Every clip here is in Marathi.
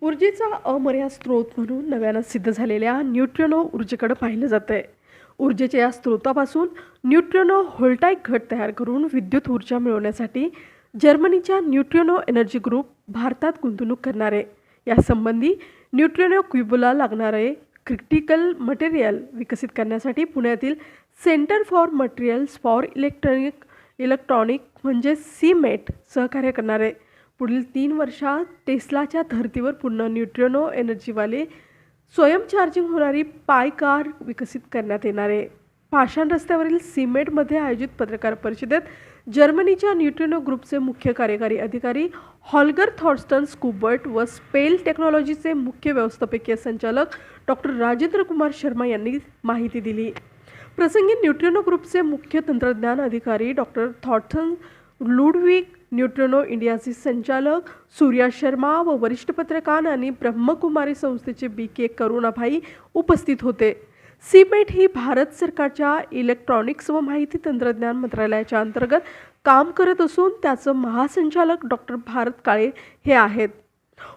ऊर्जेचा अमर्याद स्रोत म्हणून नव्यानं सिद्ध झालेल्या न्यूट्रिनो ऊर्जेकडे पाहिलं जातंय. ऊर्जेच्या या स्रोतापासून न्यूट्रिनो व्होल्टाईक घट तयार करून विद्युत ऊर्जा मिळवण्यासाठी जर्मनीच्या न्यूट्रिनो एनर्जी ग्रुप भारतात गुंतवणूक करणार आहे. यासंबंधी न्यूट्रिनो क्युबला लागणारे क्रिटिकल मटेरियल विकसित करण्यासाठी पुण्यातील centre for materials for electronic म्हणजे सीमेट सहकार्य करणार आहे. पुढील 3 वर्षात टेस्लाच्या धर्तीवर पुन्हा न्यूट्रिनो एनर्जीवाले स्वयंचार्जिंग होणारी पाय कार विकसित करण्यात येणार आहे. पाषाण रस्त्यावरील सिमेंटमध्ये आयोजित पत्रकार परिषदेत जर्मनीच्या न्यूट्रिनो ग्रुपचे मुख्य कार्यकारी अधिकारी हॉल्गर थॉर्स्टन स्कूबर्ट व स्पेल टेक्नॉलॉजीचे मुख्य व्यवस्थापकीय संचालक डॉक्टर राजेंद्र कुमार शर्मा यांनी माहिती दिली. प्रसंगी न्यूट्रिनो ग्रुपचे मुख्य तंत्रज्ञान अधिकारी डॉक्टर थॉर्स्टन लुडविग, न्यूट्रिनो इंडियाचे संचालक सूर्या शर्मा व वरिष्ठ पत्रकार आणि ब्रह्मकुमारी संस्थेचे BK करुणाभाई उपस्थित होते. सीमेट ही भारत सरकारच्या इलेक्ट्रॉनिक्स व माहिती तंत्रज्ञान मंत्रालयाच्या अंतर्गत काम करत असून त्याचं महासंचालक डॉक्टर भारत काळे हे आहेत.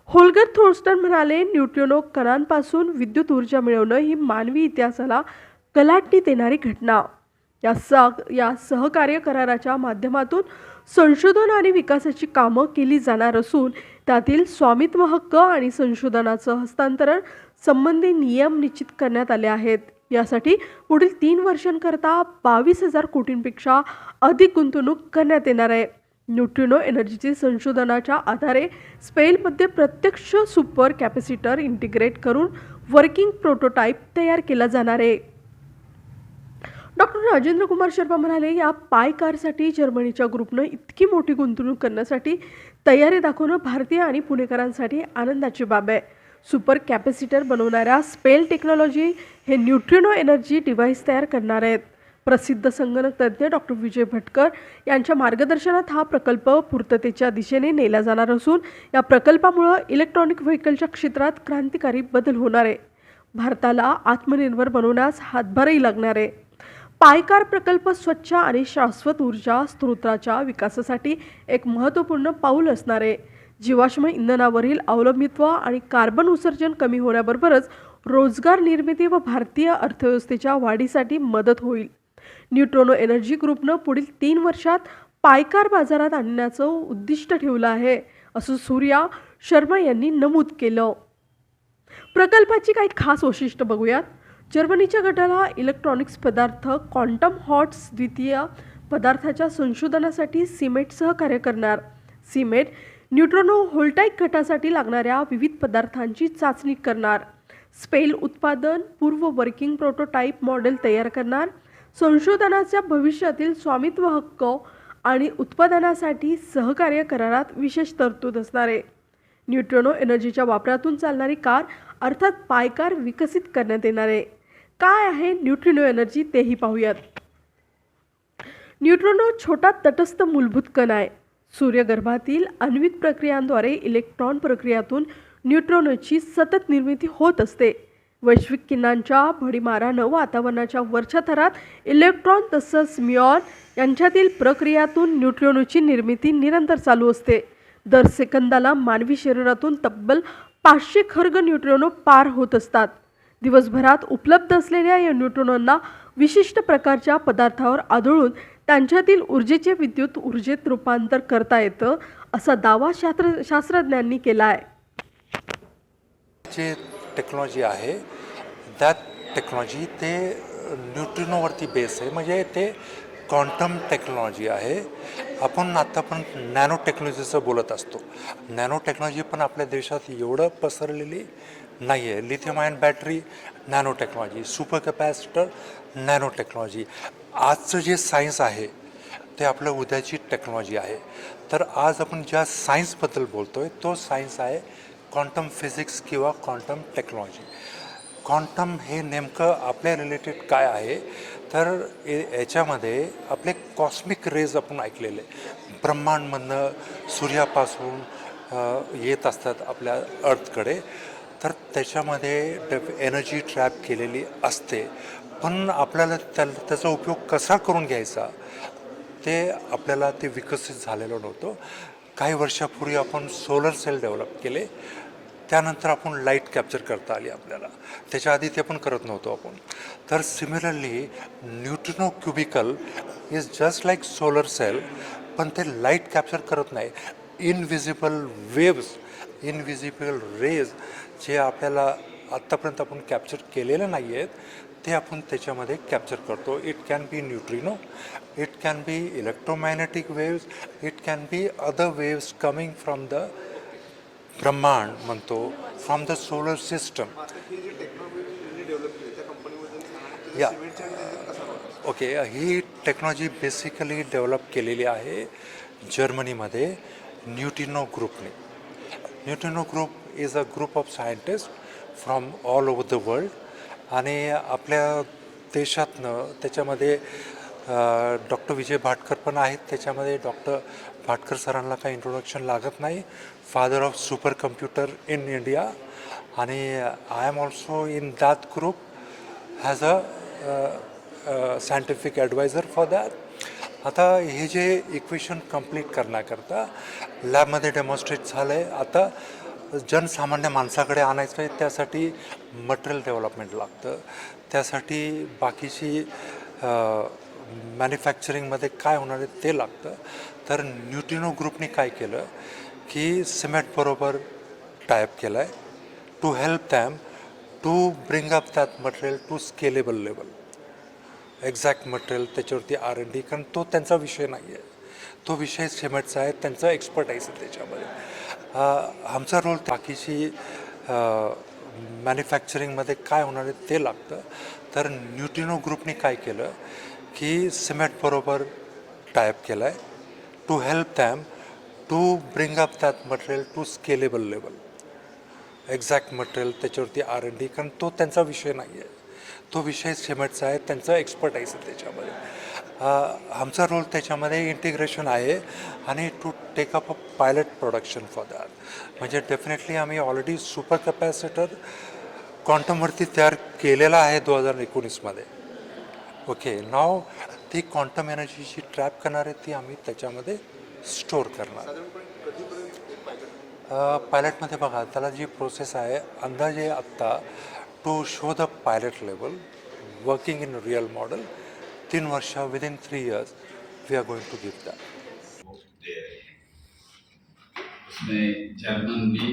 होल्गर थोर्स्टन म्हणाले, न्यूट्रिनो कणांपासून विद्युत ऊर्जा मिळवणं ही मानवी इतिहासाला कलाटणी देणारी घटना. या सहकार्य कराराच्या माध्यमातून संशोधन आणि विकासाची कामं केली जाणार असून त्यातील स्वामित्व हक्क आणि संशोधनाचं हस्तांतरण संबंधी नियम निश्चित करण्यात आले आहेत. यासाठी पुढील 3 वर्षांकरता 22,000 कोटींपेक्षा अधिक गुंतवणूक करण्यात येणार आहे. न्यूट्रिनो एनर्जीचे संशोधनाच्या आधारे स्पेलमध्ये प्रत्यक्ष सुपर कॅपॅसिटर इंटिग्रेट करून वर्किंग प्रोटोटाईप तयार केला जाणार आहे. डॉक्टर राजेंद्र कुमार शर्मा म्हणाले, या पाय कारसाठी जर्मनीच्या ग्रुपनं इतकी मोठी गुंतवणूक करण्यासाठी तयारी दाखवणं भारतीय आणि पुणेकरांसाठी आनंदाची बाब आहे. सुपर कॅपॅसिटर बनवणाऱ्या स्पेल टेक्नॉलॉजी हे न्यूट्रिनो एनर्जी डिव्हाइस तयार करणार आहेत. प्रसिद्ध संगणक तज्ज्ञ डॉक्टर विजय भटकर यांच्या मार्गदर्शनात हा प्रकल्प पूर्ततेच्या दिशेने नेला जाणार असून या प्रकल्पामुळे इलेक्ट्रॉनिक व्हेकलच्या क्षेत्रात क्रांतिकारी बदल होणार आहे. भारताला आत्मनिर्भर बनवण्यास हातभारही लागणार आहे. पायकार प्रकल्प स्वच्छ आणि शाश्वत ऊर्जा स्रोताच्या विकासासाठी एक महत्त्वपूर्ण पाऊल असणार आहे. जीवाश्म इंधनावरील अवलंबित्व आणि कार्बन उत्सर्जन कमी होण्याबरोबरच रोजगार निर्मिती व भारतीय अर्थव्यवस्थेच्या वाढीसाठी मदत होईल. न्यूट्रिनो एनर्जी ग्रुपनं पुढील 3 वर्षात पायकार बाजारात आणण्याचं उद्दिष्ट ठेवलं आहे, असं सूर्या शर्मा यांनी नमूद केलं. प्रकल्पाची काही खास वैशिष्ट्य बघूयात. जर्मनीच्या गटाला इलेक्ट्रॉनिक्स पदार्थ क्वांटम हॉट्स द्वितीय पदार्थाच्या संशोधनासाठी सीमेट सहकार्य करणार. सीमेट न्यूट्रिनो व्होल्टाईक गटासाठी लागणाऱ्या विविध पदार्थांची चाचणी करणार. स्पेल उत्पादन पूर्व वर्किंग प्रोटोटाईप मॉडेल तयार करणार. संशोधनाच्या भविष्यातील स्वामित्व हक्क आणि उत्पादनासाठी सहकार्य करारात विशेष तरतूद असणार आहे. न्यूट्रिनो एनर्जीच्या वापरातून चालणारी कार अर्थात पायकार विकसित करण्यात येणार आहे. काय आहे न्यूट्रिनो एनर्जी तेही पाहूयात. न्यूट्रिनो छोटा तटस्थ मूलभूत कण आहे. सूर्यगर्भातील आण्विक प्रक्रियांद्वारे इलेक्ट्रॉन प्रक्रियातून न्यूट्रिनोची सतत निर्मिती होत असते. वैश्विक किरणांच्या भडीमारानं वातावरणाच्या वरच्या थरात इलेक्ट्रॉन तसंच म्युऑन यांच्यातील प्रक्रियातून न्यूट्रिनोची निर्मिती निरंतर चालू असते. दर सेकंदाला मानवी शरीरातून तब्बल 500 खर्ग न्यूट्रिनो पार होत असतात. दिवसभरात उपलब्ध असलेल्या या न्यूट्रिनोंना विशिष्ट प्रकारच्या पदार्थावर आदळून त्यांच्यातील ऊर्जेचे विद्युत ऊर्जेत रूपांतर करता येतं, असा दावा शास्त्रज्ञांनी केला आहे. जे टेक्नॉलॉजी आहे त्या टेक्नॉलॉजी ते न्यूट्रिनोवरती बेस आहे, म्हणजे ते क्वांटम टेक्नॉलॉजी आहे. आपण आता पण नॅनो टेक्नॉलॉजीचं बोलत असतो. नॅनो टेक्नॉलॉजी पण आपल्या देशात एवढं पसरलेली नाही आहे. Lithium ion battery nano technology, super capacitor nano technology. आजचं जे सायन्स आहे ते आपलं उद्याची टेक्नॉलॉजी आहे. तर आज आपण ज्या सायन्सबद्दल बोलतो आहे तो सायन्स आहे क्वांटम फिजिक्स किंवा क्वांटम टेक्नॉलॉजी. क्वांटम हे नेमकं आपल्या रिलेटेड काय आहे तर याच्यामध्ये आपले कॉस्मिक रेज आपण ऐकलेले ब्रह्मांडमधनं सूर्यापासून येत असतात आपल्या अर्थकडे. तर त्याच्यामध्ये एनर्जी ट्रॅप केलेली असते, पण आपल्याला त्याचा उपयोग कसा करून घ्यायचा ते आपल्याला विकसित झालेलं नव्हतं. काही वर्षापूर्वी आपण सोलर सेल डेव्हलप केले. त्यानंतर आपण लाईट कॅप्चर करता आली आपल्याला, त्याच्या आधी ते पण करत नव्हतो आपण. तर similarly neutrino cubicle is just like solar cell, पण ते लाईट कॅप्चर करत नाही. इनव्हिजिबल वेव्स, इनव्हिजिबल रेज जे आपल्याला आत्तापर्यंत आपण कॅप्चर केलेले नाही आहेत ते आपण त्याच्यामध्ये कॅप्चर करतो. It can be neutrino, it can be electromagnetic waves, it can be other waves coming from the ब्रह्मांड म्हणतो, फ्रॉम द सोलर सिस्टम. या ओके, ही टेक्नॉलॉजी बेसिकली डेव्हलप केलेली आहे जर्मनीमध्ये न्यूट्रिनो ग्रुपने. Neutrino group is a group of scientist from all over the world. आणि आपल्या देशातनं त्याच्यामध्ये डॉक्टर विजय भाटकर पण आहेत. त्याच्यामध्ये डॉक्टर भाटकर सरांना काही इंट्रोडक्शन लागत नाही. Father of supercomputer in India. आणि I am also in that group as a scientific adviser for that. आता हे जे इक्वेशन कंप्लीट करण्याकरता लॅबमध्ये डेमॉन्स्ट्रेट झालं आहे. आता जनसामान्य माणसाकडे आणायचं आहे, त्यासाठी मटेरियल डेव्हलपमेंट लागतं. त्यासाठी बाकीची मॅन्युफॅक्चरिंगमध्ये काय होणार आहे ते लागतं. तर न्यूट्रिनो ग्रुपने काय केलं की सिमेंटबरोबर टायअप केला आहे to help them to bring up that material to scalable level. Exact material त्याच्यावरती R&D, कारण तो त्यांचा विषय नाही आहे, तो विषय सिमेंटचा आहे, त्यांचा एक्सपर्टाईज आहे त्याच्यामध्ये. आमचा रोल बाकीची मॅन्युफॅक्चरिंगमध्ये काय होणार आहे ते लागतं. तर न्यूट्रिनो ग्रुपने काय केलं की सिमेंटबरोबर टायअप केला आहे to help them to bring up that material to scalable level. Exact material त्याच्यावरती R&D, कारण तो त्यांचा विषय नाही आहे, तो विषय सिमेंटचा आहे, त्यांचा एक्सपर्टाईज आहे त्याच्यामध्ये. आमचा रोल त्याच्यामध्ये इंटिग्रेशन आहे आणि to take up a pilot production for that. म्हणजे डेफिनेटली आम्ही ऑलरेडी सुपर कॅपॅसिटर क्वांटमवरती तयार केलेला आहे 2019मध्ये. ओके, नाव ती क्वांटम एनर्जी जी ट्रॅप करणार आहे ती आम्ही त्याच्यामध्ये स्टोअर करणार. पायलटमध्ये बघा, त्याला जी प्रोसेस आहे अंदाजे आत्ता to show the pilot level working in real model 3 वर्ष, within 3 years we are going to give that. दे रहे हैं। उसमें जर्मन भी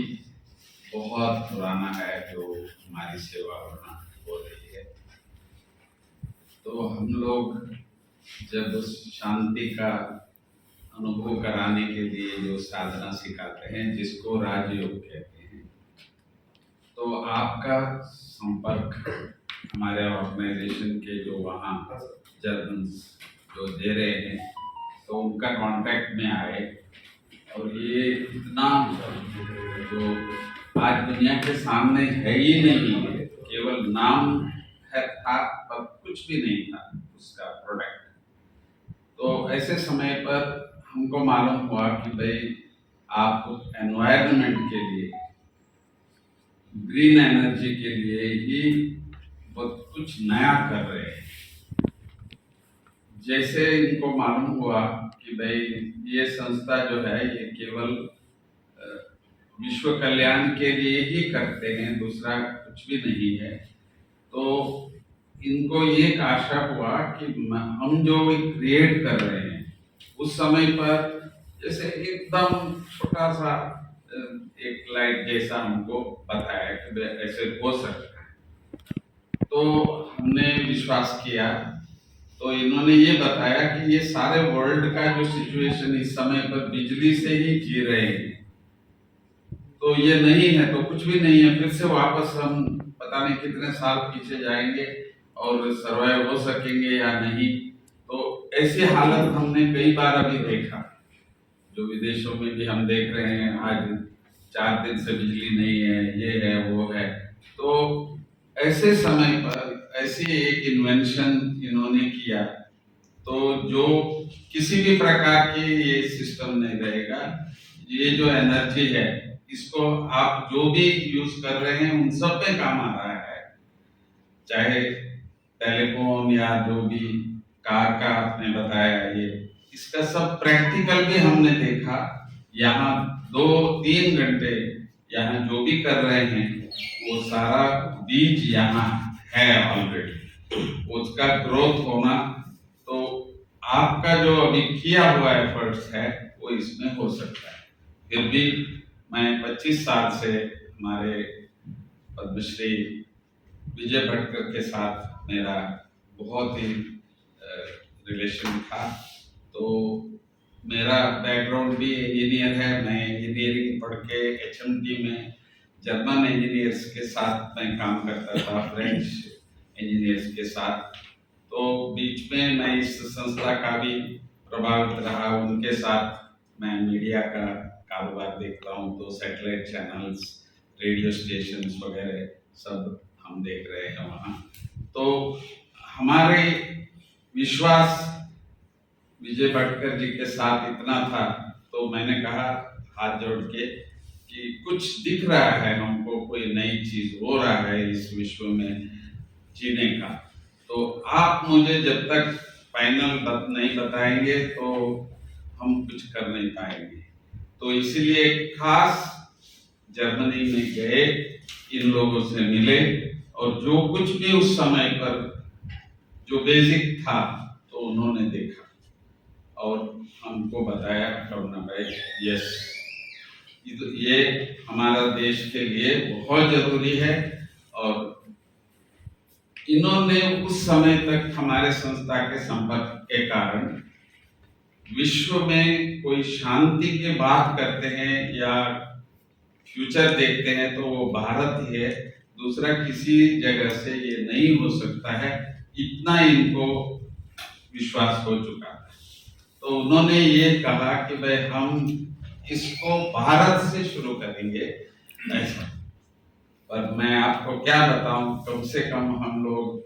बहुत पुराना है जो हमारी सेवा होना हो रही है। तो हम लोग जब उस शांति का अनुभव कराने के लिए जो साधना सिखाते हैं जिसको राजयोग कहते हैं, तो आपका संपर्क हमारे ऑर्गेनाइजेशन के जो वहाँ जर्मन जो दे रहे हैं तो उनका कांटेक्ट में आए। और ये इतना जो आज दुनिया के सामने है ही नहीं है, केवल नाम है था पर कुछ भी नहीं था उसका प्रोडक्ट। तो ऐसे समय पर हमको मालूम हुआ कि भाई आप एनवायरनमेंट के लिए, ग्रीन एनर्जी के लिए ही बहुत कुछ नया कर रहे हैं। जैसे इनको मालूम हुआ कि भाई ये संस्था जो है ये केवल विश्व कल्याण के लिए ही करते हैं, दूसरा कुछ भी नहीं है, तो इनको ये आशा हुआ कि हम जो क्रिएट कर रहे हैं उस समय पर जैसे एकदम छोटा सा एक लाइट जैसा हमको बताया कि ऐसे हो सकता है। तो हमने विश्वास किया। तो इन्होंने ये बताया कि ये सारे वर्ल्ड का जो सिचुएशन इस समय पर बिजली से ही जी रहे हैं, तो ये नहीं है तो कुछ भी नहीं है, फिर से वापस हम पता नहीं कितने साल पीछे जाएंगे और सर्वाइव हो सकेंगे या नहीं। तो ऐसी हालत हमने कई बार अभी देखा, जो विदेशों में भी हम देख रहे हैं, आज 4 दिन से बिजली नहीं है, ये है वो है। तो ऐसे समय पर ऐसी एक इन्वेंशन इन्होंने किया, तो जो किसी भी प्रकार की ये सिस्टम नहीं रहेगा, ये जो एनर्जी है इसको आप जो भी यूज कर रहे हैं उन सब पे काम आ रहा है, चाहे टेलीफोन या जो भी कार का आपने बताया, ये इसका सब प्रैक्टिकल भी हमने देखा। यहाँ 2-3 घंटे यहाँ जो भी कर रहे हैं वो सारा बीज यहाँ है ऑलरेडी, उसका ग्रोथ होना, तो आपका जो अभी किया हुआ एफर्ट्स है वो इसमें हो सकता है। फिर भी मैं 25 साल से हमारे पद्मश्री विजय भटकर के साथ मेरा बहुत ही रिलेशन था। तो मेरा बैकग्राउंड भी इंजीनियर है, मैं इंजीनियरिंग पढ़ के HMT में जर्मन इंजीनियर्स के साथ मैं काम करता था, फ्रेंच इंजीनियर्स के साथ। तो बीच में मैं इस संस्था का भी प्रभावित रहा, उनके साथ मैं मीडिया का कारोबार देखता हूँ, तो सैटेलाइट चैनल्स, रेडियो स्टेशंस वगैरह सब हम देख रहे हैं वहाँ। तो हमारे विश्वास विजय भटकर जी के साथ इतना था, तो मैंने कहा हाथ जोड़ के कि कुछ दिख रहा है हमको, कोई नई चीज हो रहा है इस विश्व में जीने का, तो आप मुझे जब तक फाइनल नहीं बताएंगे तो हम कुछ कर नहीं पाएंगे। तो इसलिए खास जर्मनी में गए, इन लोगों से मिले, और जो कुछ भी उस समय पर जो बेसिक था तो उन्होंने देखा और हमको बताया करुणा भाई, यस ये हमारा देश के लिए बहुत जरूरी है। और इन्होंने उस समय तक हमारे संस्था के संपर्क के कारण विश्व में कोई शांति की बात करते हैं या फ्यूचर देखते हैं तो वो भारत ही है, दूसरा किसी जगह से ये नहीं हो सकता है, इतना इनको विश्वास हो चुका है। तो उन्होंने ये कहा कि भाई हम इसको भारत से शुरू करेंगे ऐसा। पर मैं आपको क्या बताऊं, कम से कम हम लोग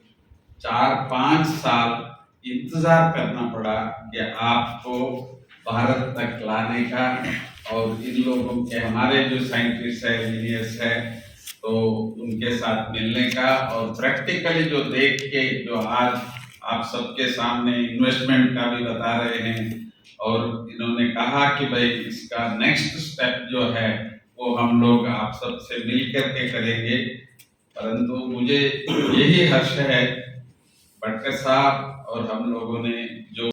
4-5 साल इंतजार करना पड़ा कि आपको भारत तक लाने का, और इन लोगों के हमारे जो साइंटिस्ट है, इंजीनियर्स है, तो उनके साथ मिलने का, और प्रैक्टिकली जो देख के जो आज आप सबके सामने इन्वेस्टमेंट का भी बता रहे हैं, और इन्होंने कहा कि भाई इसका नेक्स्ट स्टेप जो है वो हम लोग आप सबसे मिल करके करेंगे। परंतु मुझे यही हर्ष है भटकर साहब और हम लोगों ने जो